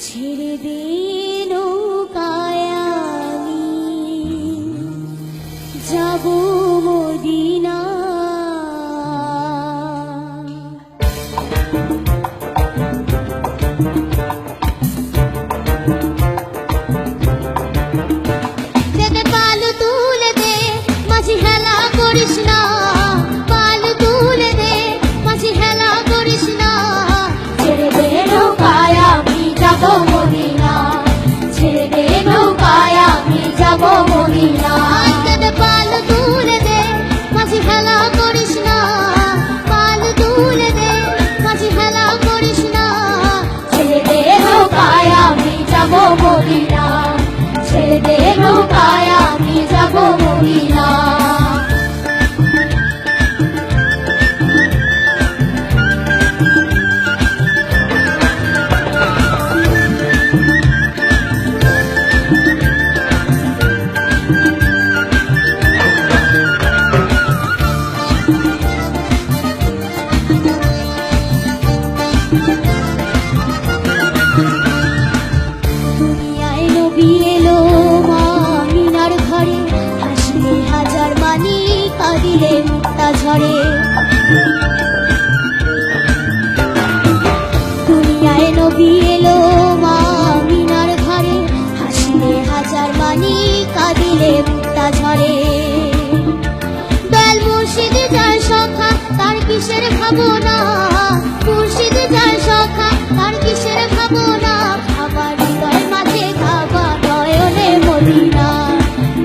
ছেড়ে দে নৌকায় আমি যাব মদিনা। যেতে পাল তুলে দে মাঝি হেলা করিস না, পাল তুলে দে মাঝি হেলা করিস না। ছেড়ে দে নৌকায় আমি যাব মদিনা, ছেড়ে দে নৌকায় আমি যাব মদিনা। যেতে পাল তুলে দে মাঝি হেলা করিস না, পাল তুলে দে মাঝি হেলা করিস না। ছেড়ে দে নৌকায় আমি যাব মদিনা, ছেড়ে দে নৌকায় আমি যাব মদিনা। দুনিয়ায় নবী এলো মা মিনার ঘরে, হাসলে হাজার মানি কাঁদিলে মুক্তা ঝরে। দুনিয়ায় নবী এলো মা মিনার ঘরে, হাসলে হাজার মানি কাঁদিলে মুক্তা ঝরে। দয়াল মুর্শিদ যার সখা তার কিসের ভাবনা, মুর্শিদ যার সখা তার কিসের ভাবনা। আমার হৃদয় মাঝে কাবা নয়নে মদিনা,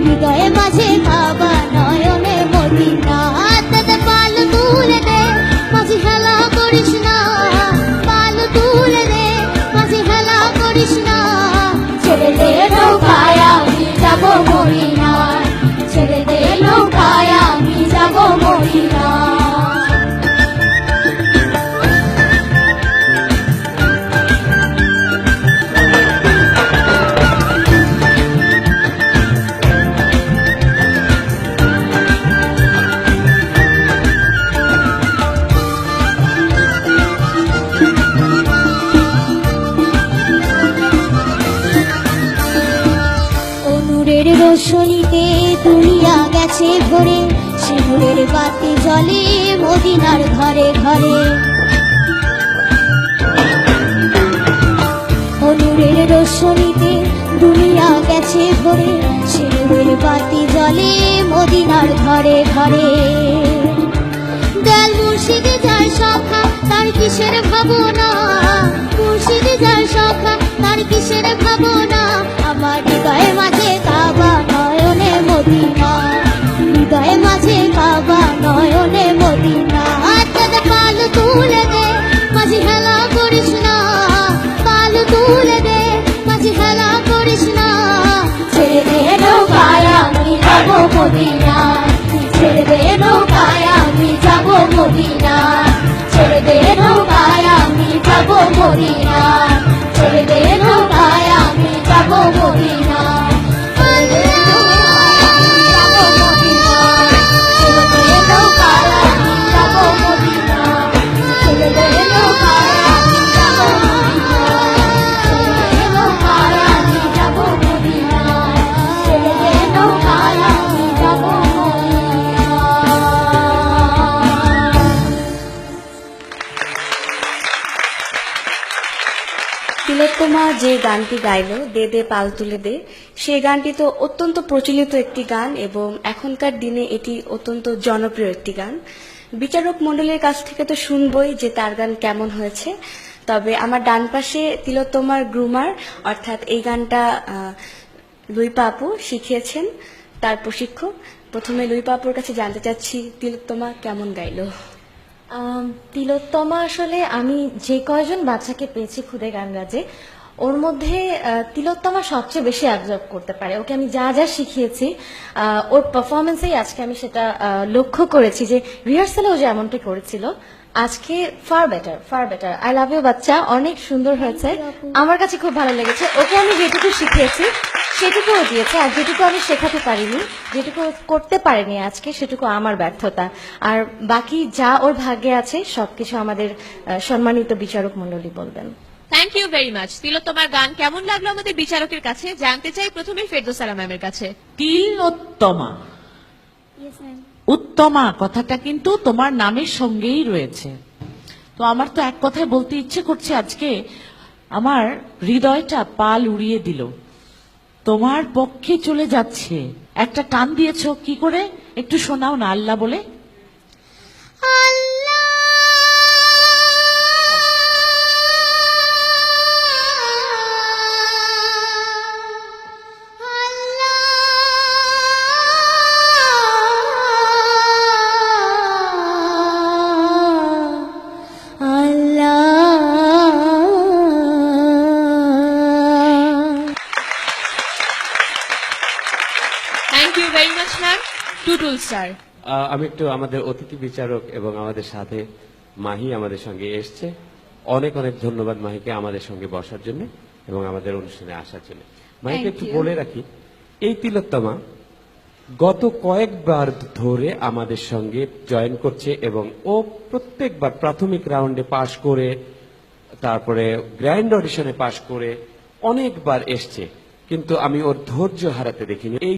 হৃদয়ে মাঝে কাবা নয়নে মদিনা। হাতে পাল তুলে দে মাঝি হেলা করিস না, পাল তুলে দে মাঝি হেলা করিস না। ছেড়ে দে নৌকায় আমি যাব মদিনা, ছেড়ে দে নৌকায় আমি যাব মদিনা। নূরের রোশনীতে দুনিয়া গেছে ভরে, সে নূরের বাতি জ্বলে মদিনার ঘরে ঘরে। ও নূরের রোশনীতে দুনিয়া গেছে ভরে, সে নূরের বাতি জ্বলে মদিনার ঘরে ঘরে। দয়াল মুর্শিদ যার সখা তার কিসের ভাবনা, মুর্শিদ যার সখা তার কিসের ভাবনা। আমার হৃদয়ে মাঝে কাবা নয়নে মদিনা, হৃদয়ে মাঝে কাবা নয়নে মদিনা। হাতে পাল তুলে দে মাঝি হেলা করিস না, পাল তুলে দে মাঝি হেলা করিস না। ছেড়ে দে নৌকায় আমি যাব মদিনা, ছেড়ে দে নৌকায় আমি যাব মদিনা, ছেড়ে দে নৌকায় আমি যাব মদিনা, ছেড়ে দে নৌকায় আমি যাব মদিনা। তিলোত্তমা যে গানটি গাইল দে দে পাল তুলে দে, সেই গানটি তো অত্যন্ত প্রচলিত একটি গান এবং এখনকার দিনে এটি অত্যন্ত জনপ্রিয় একটি গান। বিচারক মণ্ডলীর কাছ থেকে তো শুনবই যে তার গান কেমন হয়েছে। তবে আমার ডান পাশে তিলোত্তমার গ্রুমার অর্থাৎ এই গানটা লুইপা আপু শিখিয়েছেন, তার প্রশিক্ষক। প্রথমে লুইপা আপুর কাছে জানতে চাচ্ছি তিলোত্তমা কেমন গাইল। তিলোত্তমা আসলে আমি যে কয়জন বাচ্চাকে পেয়েছি খুদে গান রাজে, ওর মধ্যে তিলোত্তমা সবচেয়ে বেশি অ্যাবজর্ব করতে পারে। ওকে আমি যা যা শিখিয়েছি ওর পারফরমেন্সেই আজকে আমি সেটা লক্ষ্য করেছি যে রিহার্সালেও যে এমনটা করেছিল, আজকে far better. I love you বাচ্চা, অনেক সুন্দর হয়েছে, আমার কাছে খুব ভালো লেগেছে। ওকে আমি যেটুকু শিখিয়েছি সেটুকুও দিয়েছে, আর যেটুকু আমি শেখাতে পারিনি, যেটুকু করতে পারিনি আজকে, সেটুকু আমার ব্যর্থতা। আর বাকি যা ওর ভাগ্যে আছে সবকিছু আমাদের সম্মানিত বিচারক মণ্ডলী বলবেন। Thank you very much. তিলোত্তমার গান কেমন লাগলো আমাদের বিচারকের কাছে জানতে চাই প্রথমে ফেরদৌসারা ম্যামের কাছে। তিলোত্তমা, উত্তমা কথাটা কিন্তু তোমার নামের সঙ্গেই রয়েছে। তো আমার তো এক কথায় বলতে ইচ্ছে করছে, আজকে আমার হৃদয়টা পাল উড়িয়ে দিল। তোমার পক্ষে চলে যাচ্ছে, একটা টান দিয়েছো কি করে একটু শোনাও না আল্লাহ বলে। Allah thank you very much ma'am. Tutul sir. আমি একটু আমাদের অতিথি বিচারক এবং আমাদের সাথে মাহি আমাদের সঙ্গে এসছে, অনেক অনেক ধন্যবাদ মাহিকে আমাদের সঙ্গে বসার জন্য এবং আমাদের অনুষ্ঠানে আসার জন্য। মাহিকে Thank একটু you. বলে রাখি, এই তিলোত্তমা গত কয়েকবার ধরে আমাদের সঙ্গে জয়েন করছে এবং ও প্রত্যেকবার প্রাথমিক রাউন্ডে পাশ করে, তারপরে গ্র্যান্ড অডিশনে পাশ করে অনেকবার এসছে, কিন্তু আমি ওর ধৈর্য হারাতে দেখিনি। এই